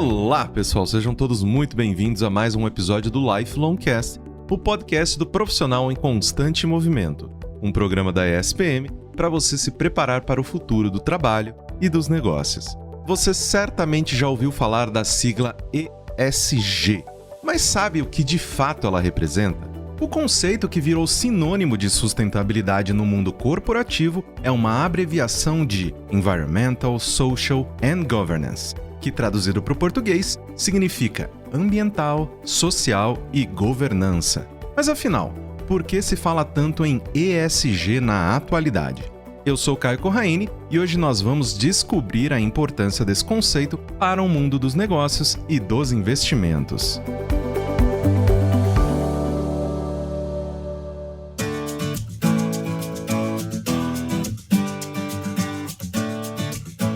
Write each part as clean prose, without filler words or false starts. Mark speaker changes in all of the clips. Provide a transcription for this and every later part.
Speaker 1: Olá, pessoal, sejam todos muito bem-vindos a mais um episódio do Lifelong Cast, o podcast do profissional em constante movimento, um programa da ESPM para você se preparar para o futuro do trabalho e dos negócios. Você certamente já ouviu falar da sigla ESG, mas sabe o que de fato ela representa? O conceito que virou sinônimo de sustentabilidade no mundo corporativo é uma abreviação de Environmental, Social and Governance, que traduzido para o português significa ambiental, social e governança. Mas afinal, por que se fala tanto em ESG na atualidade? Eu sou Caio Corraine e hoje nós vamos descobrir a importância desse conceito para o mundo dos negócios e dos investimentos.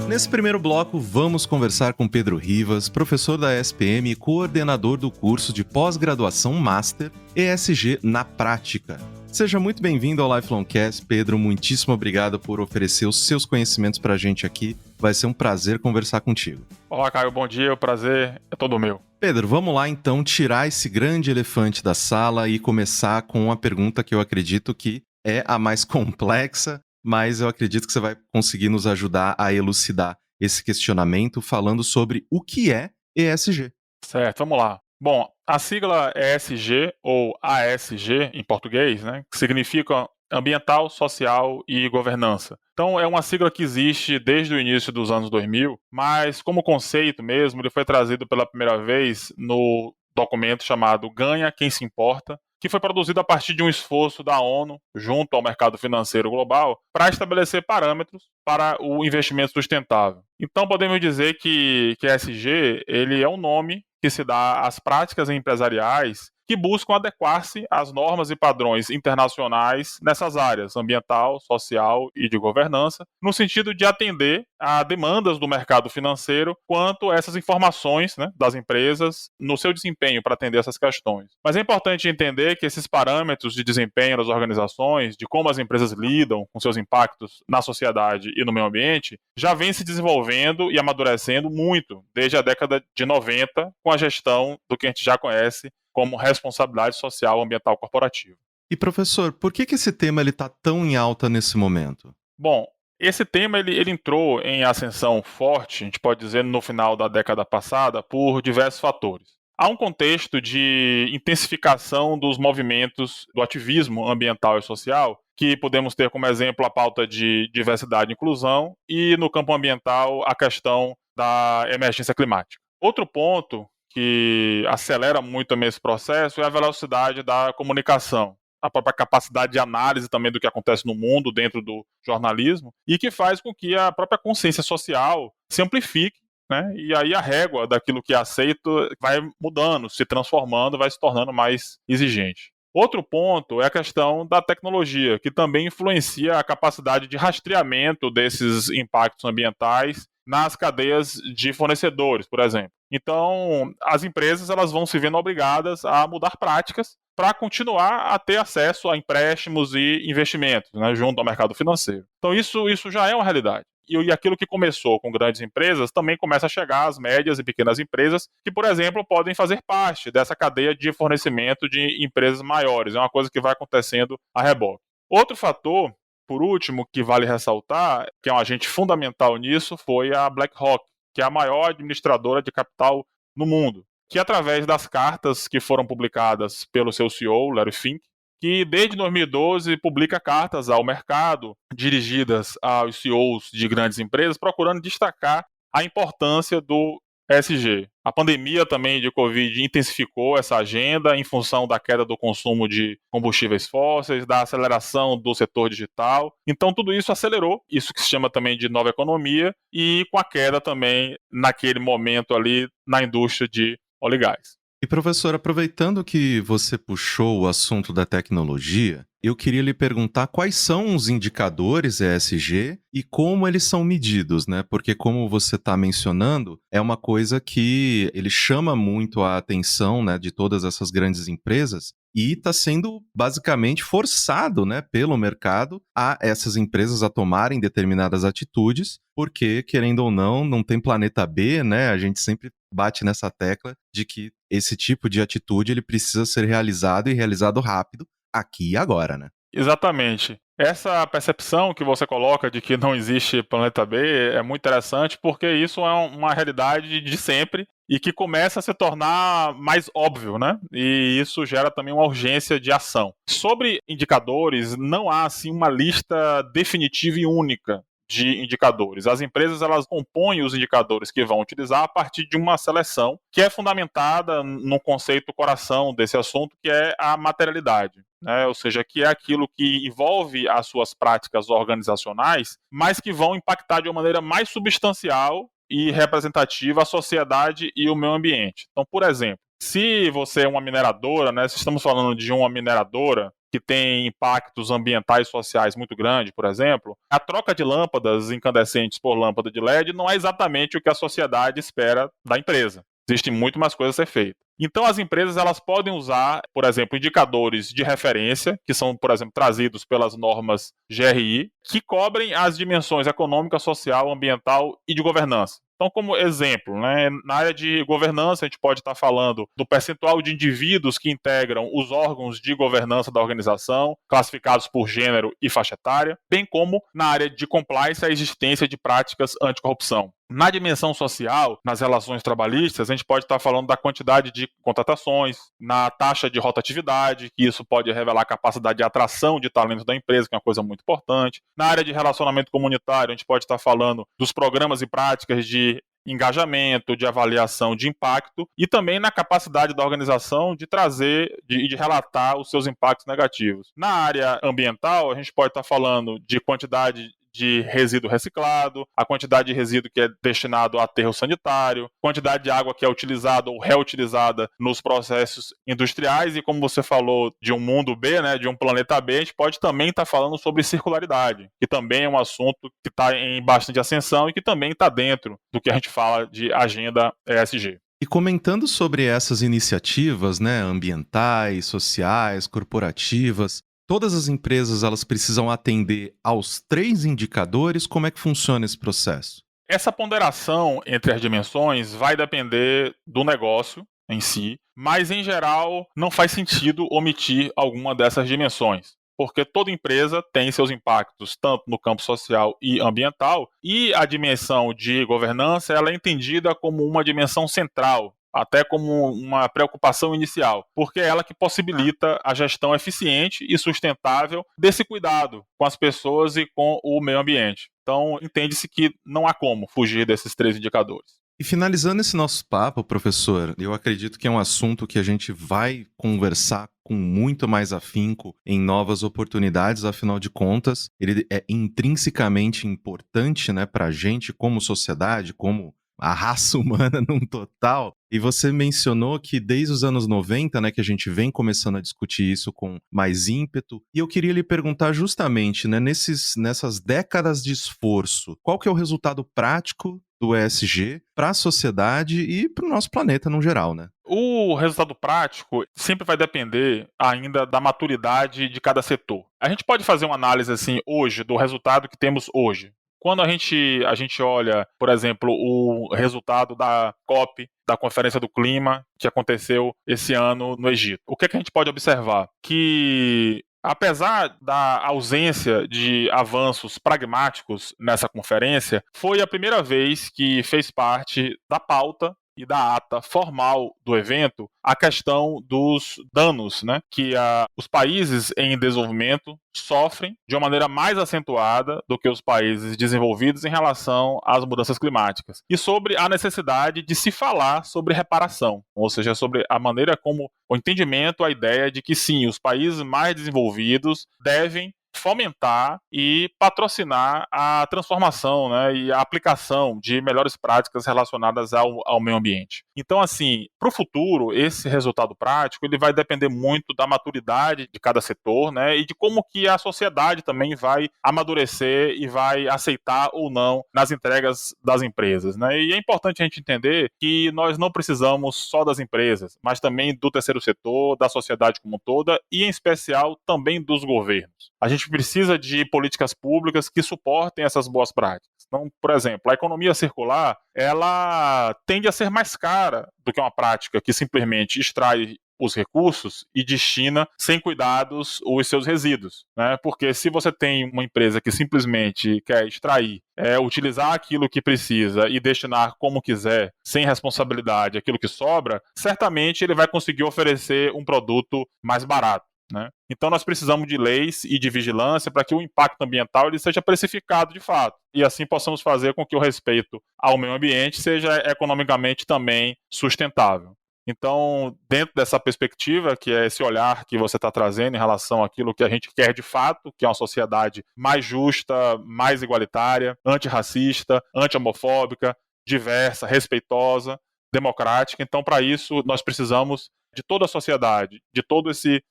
Speaker 1: Nesse primeiro bloco, vamos conversar com Pedro Rivas, professor da ESPM e coordenador do curso de pós-graduação Master ESG na Prática. Seja muito bem-vindo ao Lifelong Cast, Pedro. Muitíssimo obrigado por oferecer os seus conhecimentos para a gente aqui. Vai ser um prazer conversar contigo.
Speaker 2: Olá, Caio. Bom dia. O prazer é todo meu.
Speaker 1: Pedro, vamos lá então tirar esse grande elefante da sala e começar com uma pergunta que eu acredito que é a mais complexa, mas eu acredito que você vai conseguir nos ajudar a elucidar esse questionamento falando sobre o que é ESG.
Speaker 2: Certo, vamos lá. Bom, a sigla ESG, ou ASG em português, né, que significa Ambiental, Social e Governança. Então, é uma sigla que existe desde o início dos anos 2000, mas como conceito mesmo, ele foi trazido pela primeira vez no documento chamado Ganha Quem Se Importa, que foi produzido a partir de um esforço da ONU, junto ao mercado financeiro global, para estabelecer parâmetros para o investimento sustentável. Então, podemos dizer que ESG ele é um nome que se dá às práticas empresariais que buscam adequar-se às normas e padrões internacionais nessas áreas, ambiental, social e de governança, no sentido de atender a demandas do mercado financeiro quanto a essas informações, né, das empresas no seu desempenho para atender essas questões. Mas é importante entender que esses parâmetros de desempenho das organizações, de como as empresas lidam com seus impactos na sociedade e no meio ambiente, já vem se desenvolvendo e amadurecendo muito desde a década de 90 com a gestão do que a gente já conhece como responsabilidade social ambiental corporativa.
Speaker 1: E professor, por que esse tema está tão em alta nesse momento?
Speaker 2: Bom, esse tema ele entrou em ascensão forte, a gente pode dizer, no final da década passada, por diversos fatores. Há um contexto de intensificação dos movimentos do ativismo ambiental e social, que podemos ter como exemplo a pauta de diversidade e inclusão, e no campo ambiental a questão da emergência climática. Outro ponto que acelera muito também esse processo é a velocidade da comunicação, a própria capacidade de análise também do que acontece no mundo dentro do jornalismo e que faz com que a própria consciência social se amplifique, né? E aí a régua daquilo que é aceito vai mudando, se transformando, vai se tornando mais exigente. Outro ponto é a questão da tecnologia, que também influencia a capacidade de rastreamento desses impactos ambientais nas cadeias de fornecedores, por exemplo. Então, as empresas elas vão se vendo obrigadas a mudar práticas para continuar a ter acesso a empréstimos e investimentos, né, junto ao mercado financeiro. Então, isso já é uma realidade. E aquilo que começou com grandes empresas também começa a chegar às médias e pequenas empresas que, por exemplo, podem fazer parte dessa cadeia de fornecimento de empresas maiores. É uma coisa que vai acontecendo a reboque. Outro fator, por último, que vale ressaltar, que é um agente fundamental nisso, foi a BlackRock, que é a maior administradora de capital no mundo, que através das cartas que foram publicadas pelo seu CEO, Larry Fink, que desde 2012 publica cartas ao mercado dirigidas aos CEOs de grandes empresas, procurando destacar a importância do ESG. A pandemia também de Covid intensificou essa agenda em função da queda do consumo de combustíveis fósseis, da aceleração do setor digital. Então tudo isso acelerou, isso que se chama também de nova economia, e com a queda também naquele momento ali na indústria de óleo e gás.
Speaker 1: E professor, aproveitando que você puxou o assunto da tecnologia, eu queria lhe perguntar quais são os indicadores ESG e como eles são medidos, né? Porque como você está mencionando, é uma coisa que ele chama muito a atenção, né, de todas essas grandes empresas, E está sendo basicamente forçado, né, pelo mercado a essas empresas a tomarem determinadas atitudes, porque, querendo ou não, não tem planeta B, né? A gente sempre bate nessa tecla de que esse tipo de atitude ele precisa ser realizado e realizado rápido, aqui e agora, né?
Speaker 2: Exatamente. Essa percepção que você coloca de que não existe planeta B é muito interessante porque isso é uma realidade de sempre e que começa a se tornar mais óbvio, né? E isso gera também uma urgência de ação. Sobre indicadores, não há assim uma lista definitiva e única de indicadores. As empresas elas compõem os indicadores que vão utilizar a partir de uma seleção que é fundamentada no conceito coração desse assunto, que é a materialidade. Né? Ou seja, que é aquilo que envolve as suas práticas organizacionais, mas que vão impactar de uma maneira mais substancial e representativa a sociedade e o meio ambiente. Então, por exemplo, se você é uma mineradora, né, se estamos falando de uma mineradora que tem impactos ambientais e sociais muito grandes, por exemplo, a troca de lâmpadas incandescentes por lâmpada de LED não é exatamente o que a sociedade espera da empresa. Existem muito mais coisas a ser feitas. Então, as empresas elas podem usar, por exemplo, indicadores de referência, que são, por exemplo, trazidos pelas normas GRI, que cobrem as dimensões econômica, social, ambiental e de governança. Então, como exemplo, né, na área de governança, a gente pode estar falando do percentual de indivíduos que integram os órgãos de governança da organização, classificados por gênero e faixa etária, bem como na área de compliance, a existência de práticas anticorrupção. Na dimensão social, nas relações trabalhistas, a gente pode estar falando da quantidade de contratações, na taxa de rotatividade, que isso pode revelar a capacidade de atração de talentos da empresa, que é uma coisa muito importante. Na área de relacionamento comunitário, a gente pode estar falando dos programas e práticas de engajamento, de avaliação de impacto e também na capacidade da organização de trazer e de relatar os seus impactos negativos. Na área ambiental, a gente pode estar falando de quantidade de resíduo reciclado, a quantidade de resíduo que é destinado a aterro sanitário, quantidade de água que é utilizada ou reutilizada nos processos industriais e, como você falou, de um mundo B, né, de um planeta B, a gente pode também estar falando sobre circularidade, que também é um assunto que está em bastante ascensão e que também está dentro do que a gente fala de agenda ESG.
Speaker 1: E comentando sobre essas iniciativas, né, ambientais, sociais, corporativas, todas as empresas elas precisam atender aos 3 indicadores. Como é que funciona esse processo?
Speaker 2: Essa ponderação entre as dimensões vai depender do negócio em si, mas em geral não faz sentido omitir alguma dessas dimensões, porque toda empresa tem seus impactos tanto no campo social e ambiental, e a dimensão de governança ela é entendida como uma dimensão central, até como uma preocupação inicial, porque é ela que possibilita a gestão eficiente e sustentável desse cuidado com as pessoas e com o meio ambiente. Então, entende-se que não há como fugir desses 3 indicadores.
Speaker 1: E finalizando esse nosso papo, professor, eu acredito que é um assunto que a gente vai conversar com muito mais afinco em novas oportunidades, afinal de contas, ele é intrinsecamente importante, né, para a gente como sociedade, como a raça humana num total. E você mencionou que desde os anos 90, né, que a gente vem começando a discutir isso com mais ímpeto. E eu queria lhe perguntar justamente, né, nessas décadas de esforço, qual que é o resultado prático do ESG para a sociedade e para o nosso planeta no geral, né?
Speaker 2: O resultado prático sempre vai depender ainda da maturidade de cada setor. A gente pode fazer uma análise assim hoje do resultado que temos hoje. Quando a gente olha, por exemplo, o resultado da COP, da Conferência do Clima, que aconteceu esse ano no Egito, o que a gente pode observar? Que, apesar da ausência de avanços pragmáticos nessa conferência, foi a primeira vez que fez parte da pauta e da ata formal do evento a questão dos danos, né, que os países em desenvolvimento sofrem de uma maneira mais acentuada do que os países desenvolvidos em relação às mudanças climáticas. E sobre a necessidade de se falar sobre reparação, ou seja, sobre a maneira como o entendimento, a ideia de que sim, os países mais desenvolvidos devem fomentar e patrocinar a transformação, né, e a aplicação de melhores práticas relacionadas ao meio ambiente. Então, assim, para o futuro, esse resultado prático ele vai depender muito da maturidade de cada setor, né, e de como que a sociedade também vai amadurecer e vai aceitar ou não nas entregas das empresas, né. E é importante a gente entender que nós não precisamos só das empresas, mas também do terceiro setor, da sociedade como toda e, em especial, também dos governos. A gente precisa de políticas públicas que suportem essas boas práticas. Então, por exemplo, a economia circular, ela tende a ser mais cara do que uma prática que simplesmente extrai os recursos e destina sem cuidados os seus resíduos, né? Porque se você tem uma empresa que simplesmente quer extrair, utilizar aquilo que precisa e destinar como quiser, sem responsabilidade, aquilo que sobra, certamente ele vai conseguir oferecer um produto mais barato, né? Então nós precisamos de leis e de vigilância para que o impacto ambiental ele seja precificado de fato e assim possamos fazer com que o respeito ao meio ambiente seja economicamente também sustentável. Então, dentro dessa perspectiva, que é esse olhar que você está trazendo em relação àquilo que a gente quer de fato, que é uma sociedade mais justa, mais igualitária, antirracista, anti-homofóbica, diversa, respeitosa, democrática. Então, para isso, nós precisamos de toda a sociedade, de todo esse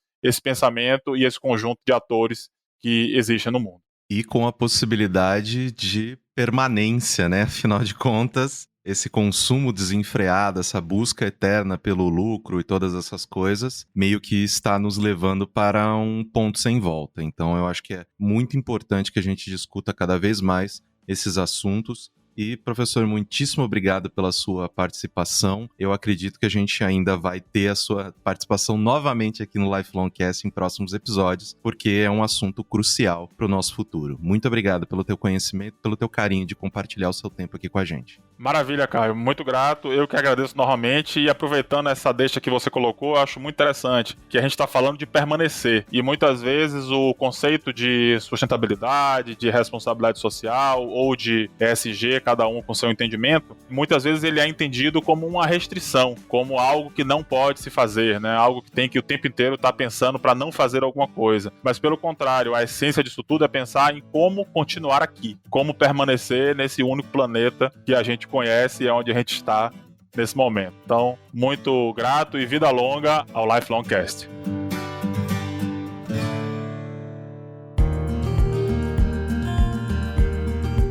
Speaker 2: pensamento e esse conjunto de atores que existem no mundo.
Speaker 1: E com a possibilidade de permanência, né? Afinal de contas, esse consumo desenfreado, essa busca eterna pelo lucro e todas essas coisas, meio que está nos levando para um ponto sem volta. Então eu acho que é muito importante que a gente discuta cada vez mais esses assuntos. E, professor, muitíssimo obrigado pela sua participação. Eu acredito que a gente ainda vai ter a sua participação novamente aqui no Lifelong Cast em próximos episódios, porque é um assunto crucial para o nosso futuro. Muito obrigado pelo teu conhecimento, pelo teu carinho de compartilhar o seu tempo aqui com a gente.
Speaker 2: Maravilha, Caio. Muito grato. Eu que agradeço novamente e aproveitando essa deixa que você colocou, eu acho muito interessante que a gente está falando de permanecer e muitas vezes o conceito de sustentabilidade, de responsabilidade social ou de ESG, cada um com seu entendimento, muitas vezes ele é entendido como uma restrição, como algo que não pode se fazer, né? Algo que tem que o tempo inteiro estar pensando para não fazer alguma coisa. Mas pelo contrário, a essência disso tudo é pensar em como continuar aqui, como permanecer nesse único planeta que a gente conhece e é onde a gente está nesse momento. Então, muito grato e vida longa ao Lifelong Cast.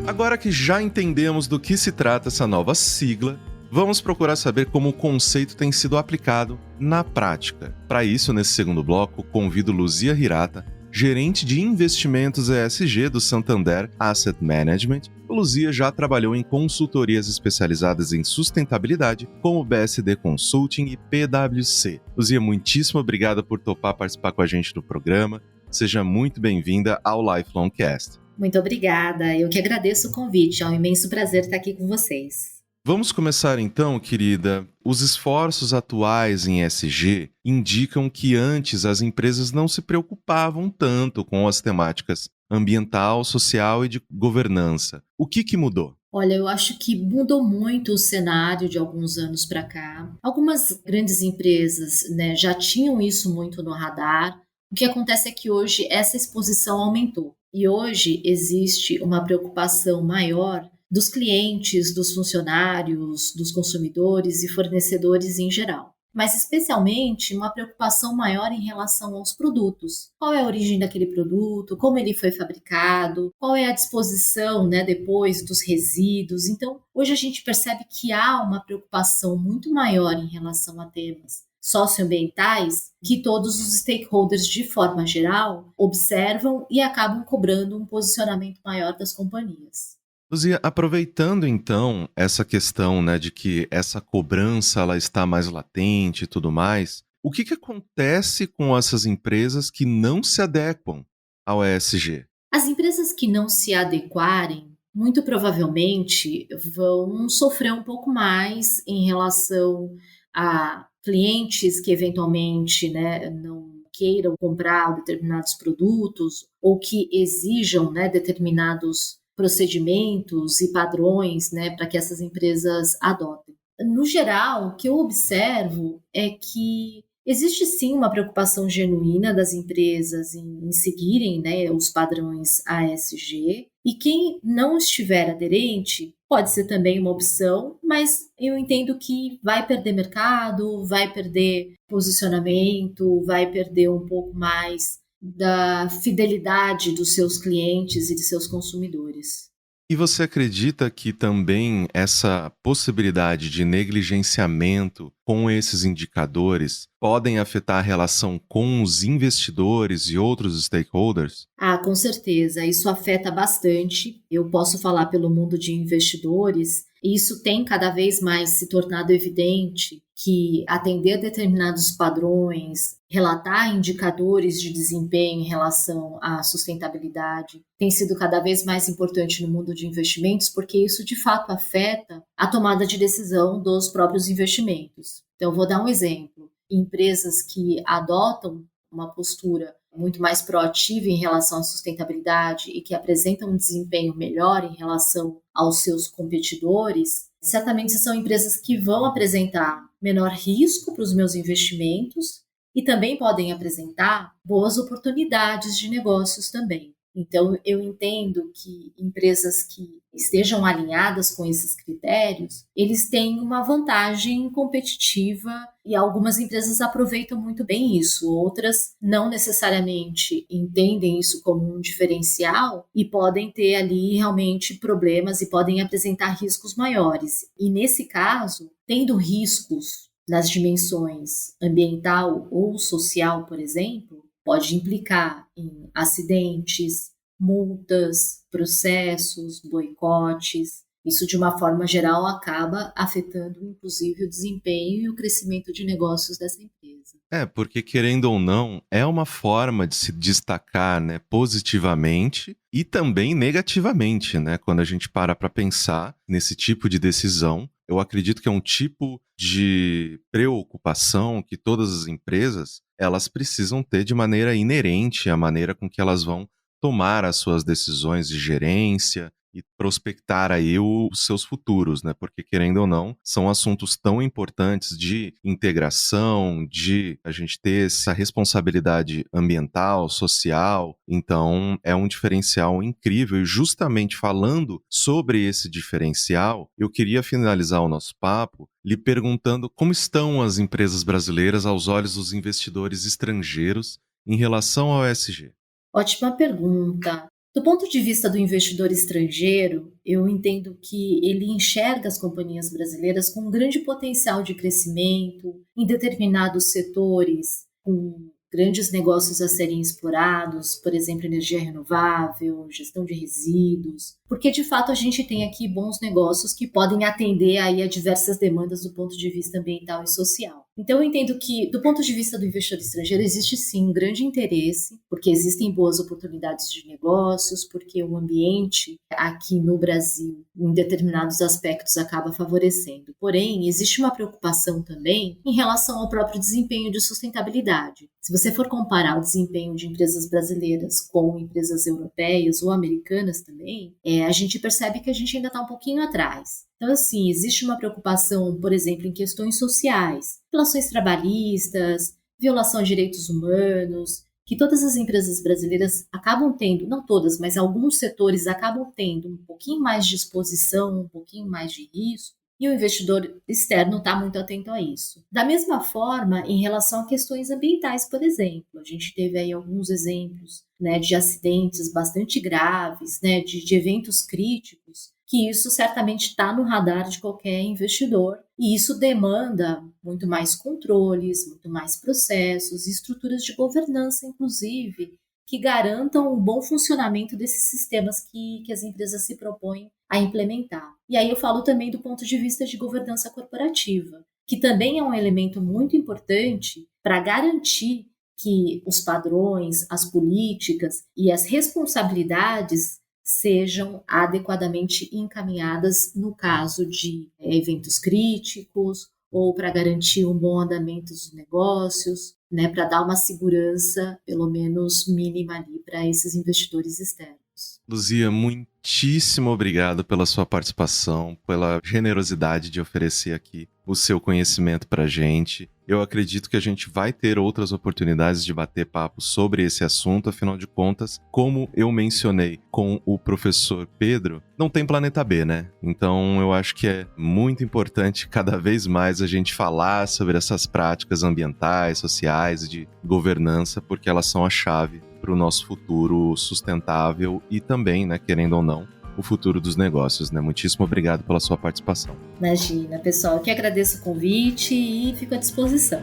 Speaker 1: Agora que já entendemos do que se trata essa nova sigla, vamos procurar saber como o conceito tem sido aplicado na prática. Para isso, nesse segundo bloco, convido Luzia Hirata, gerente de investimentos ESG do Santander Asset Management. Luzia já trabalhou em consultorias especializadas em sustentabilidade, como BSD Consulting e PwC. Luzia, muitíssimo obrigada por topar participar com a gente do programa. Seja muito bem-vinda ao Lifelong Cast.
Speaker 3: Muito obrigada, eu que agradeço o convite, é um imenso prazer estar aqui com vocês.
Speaker 1: Vamos começar então, querida. Os esforços atuais em ESG indicam que antes as empresas não se preocupavam tanto com as temáticas ambiental, social e de governança. O que mudou?
Speaker 3: Olha, eu acho que mudou muito o cenário de alguns anos para cá. Algumas grandes empresas, já tinham isso muito no radar. O que acontece é que hoje essa exposição aumentou. E hoje existe uma preocupação maior dos clientes, dos funcionários, dos consumidores e fornecedores em geral. Mas especialmente uma preocupação maior em relação aos produtos. Qual é a origem daquele produto, como ele foi fabricado, qual é a disposição depois dos resíduos. Então, hoje a gente percebe que há uma preocupação muito maior em relação a temas socioambientais que todos os stakeholders, de forma geral, observam e acabam cobrando um posicionamento maior das companhias.
Speaker 1: Luzia, aproveitando então essa questão de que essa cobrança ela está mais latente e tudo mais, o que acontece com essas empresas que não se adequam ao ESG?
Speaker 3: As empresas que não se adequarem, muito provavelmente vão sofrer um pouco mais em relação a clientes que eventualmente não queiram comprar determinados produtos ou que exijam determinados procedimentos e padrões para que essas empresas adotem. No geral, o que eu observo é que Existe sim uma preocupação genuína das empresas em seguirem, né, os padrões ASG, e quem não estiver aderente pode ser também uma opção, mas eu entendo que vai perder mercado, vai perder posicionamento, vai perder um pouco mais da fidelidade dos seus clientes e de seus consumidores.
Speaker 1: E você acredita que também essa possibilidade de negligenciamento com esses indicadores podem afetar a relação com os investidores e outros stakeholders?
Speaker 3: Ah, com certeza, isso afeta bastante. Eu posso falar pelo mundo de investidores, e isso tem cada vez mais se tornado evidente que atender determinados padrões, relatar indicadores de desempenho em relação à sustentabilidade, tem sido cada vez mais importante no mundo de investimentos, porque isso de fato afeta a tomada de decisão dos próprios investimentos. Então, vou dar um exemplo. Empresas que adotam uma postura muito mais proativa em relação à sustentabilidade e que apresentam um desempenho melhor em relação aos seus competidores, certamente são empresas que vão apresentar menor risco para os meus investimentos e também podem apresentar boas oportunidades de negócios também. Então, eu entendo que empresas que estejam alinhadas com esses critérios, eles têm uma vantagem competitiva e algumas empresas aproveitam muito bem isso. Outras não necessariamente entendem isso como um diferencial e podem ter ali realmente problemas e podem apresentar riscos maiores. E nesse caso, tendo riscos nas dimensões ambiental ou social, por exemplo, pode implicar em acidentes, multas, processos, boicotes. Isso, de uma forma geral, acaba afetando, inclusive, o desempenho e o crescimento de negócios dessa empresa.
Speaker 1: Porque querendo ou não, é uma forma de se destacar, né, positivamente e também negativamente, né? Quando a gente para pensar nesse tipo de decisão, eu acredito que é um tipo de preocupação que todas as empresas elas precisam ter de maneira inerente à maneira com que elas vão tomar as suas decisões de gerência e prospectar aí os seus futuros, né? Porque, querendo ou não, são assuntos tão importantes de integração, de a gente ter essa responsabilidade ambiental, social. Então, é um diferencial incrível. E justamente falando sobre esse diferencial, eu queria finalizar o nosso papo lhe perguntando como estão as empresas brasileiras aos olhos dos investidores estrangeiros em relação ao ESG.
Speaker 3: Ótima pergunta. Do ponto de vista do investidor estrangeiro, eu entendo que ele enxerga as companhias brasileiras com um grande potencial de crescimento em determinados setores, com grandes negócios a serem explorados, por exemplo, energia renovável, gestão de resíduos, porque de fato a gente tem aqui bons negócios que podem atender aí a diversas demandas do ponto de vista ambiental e social. Então eu entendo que, do ponto de vista do investidor estrangeiro, existe sim um grande interesse, porque existem boas oportunidades de negócios, porque o ambiente aqui no Brasil, em determinados aspectos, acaba favorecendo. Porém, existe uma preocupação também em relação ao próprio desempenho de sustentabilidade. Se você for comparar o desempenho de empresas brasileiras com empresas europeias ou americanas também, a gente percebe que a gente ainda está um pouquinho atrás. Então, assim, existe uma preocupação, por exemplo, em questões sociais, relações trabalhistas, violação de direitos humanos, que todas as empresas brasileiras acabam tendo, não todas, mas alguns setores acabam tendo um pouquinho mais de exposição, um pouquinho mais de risco, e o investidor externo está muito atento a isso. Da mesma forma, em relação a questões ambientais, por exemplo, a gente teve aí alguns exemplos, né, de acidentes bastante graves, né, de eventos críticos, que isso certamente está no radar de qualquer investidor, e isso demanda muito mais controles, muito mais processos, estruturas de governança, inclusive, que garantam o bom funcionamento desses sistemas que as empresas se propõem a implementar. E aí eu falo também do ponto de vista de governança corporativa, que também é um elemento muito importante para garantir que os padrões, as políticas e as responsabilidades sejam adequadamente encaminhadas no caso de eventos críticos ou para garantir um bom andamento dos negócios, né, para dar uma segurança, pelo menos mínima ali, para esses investidores externos.
Speaker 1: Luzia, muitíssimo obrigado pela sua participação, pela generosidade de oferecer aqui o seu conhecimento para a gente. Eu acredito que a gente vai ter outras oportunidades de bater papo sobre esse assunto, afinal de contas, como eu mencionei com o professor Pedro, não tem planeta B, né? Então eu acho que é muito importante cada vez mais a gente falar sobre essas práticas ambientais, sociais e de governança, porque elas são a chave para o nosso futuro sustentável e também, né, querendo ou não, o futuro dos negócios, né? Muitíssimo obrigado pela sua participação.
Speaker 3: Imagina, pessoal, eu que agradeço o convite e fico à disposição.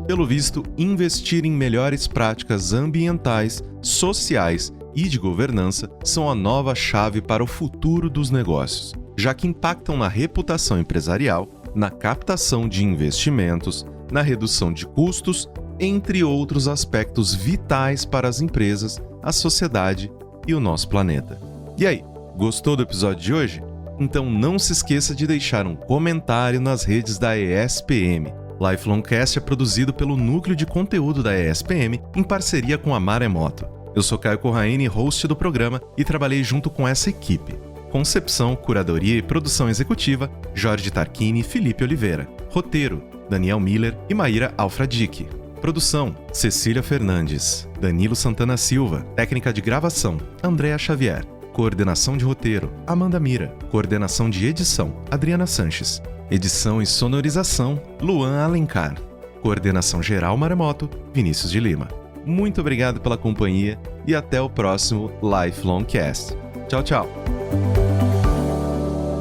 Speaker 1: Pelo visto, investir em melhores práticas ambientais, sociais e de governança são a nova chave para o futuro dos negócios, já que impactam na reputação empresarial, na captação de investimentos, na redução de custos, entre outros aspectos vitais para as empresas, a sociedade e o nosso planeta. E aí, gostou do episódio de hoje? Então não se esqueça de deixar um comentário nas redes da ESPM. Lifelongcast é produzido pelo Núcleo de Conteúdo da ESPM em parceria com a Maremoto. Eu sou Caio Corraine, host do programa, e trabalhei junto com essa equipe. Concepção, curadoria e produção executiva, Jorge Tarquini e Felipe Oliveira. Roteiro, Daniel Miller e Maíra Alfradique. Produção, Cecília Fernandes, Danilo Santana Silva. Técnica de gravação, Andréa Xavier. Coordenação de roteiro, Amanda Mira. Coordenação de edição, Adriana Sanches. Edição e sonorização, Luan Alencar. Coordenação geral Maremoto, Vinícius de Lima. Muito obrigado pela companhia e até o próximo Lifelong Cast. Tchau, tchau!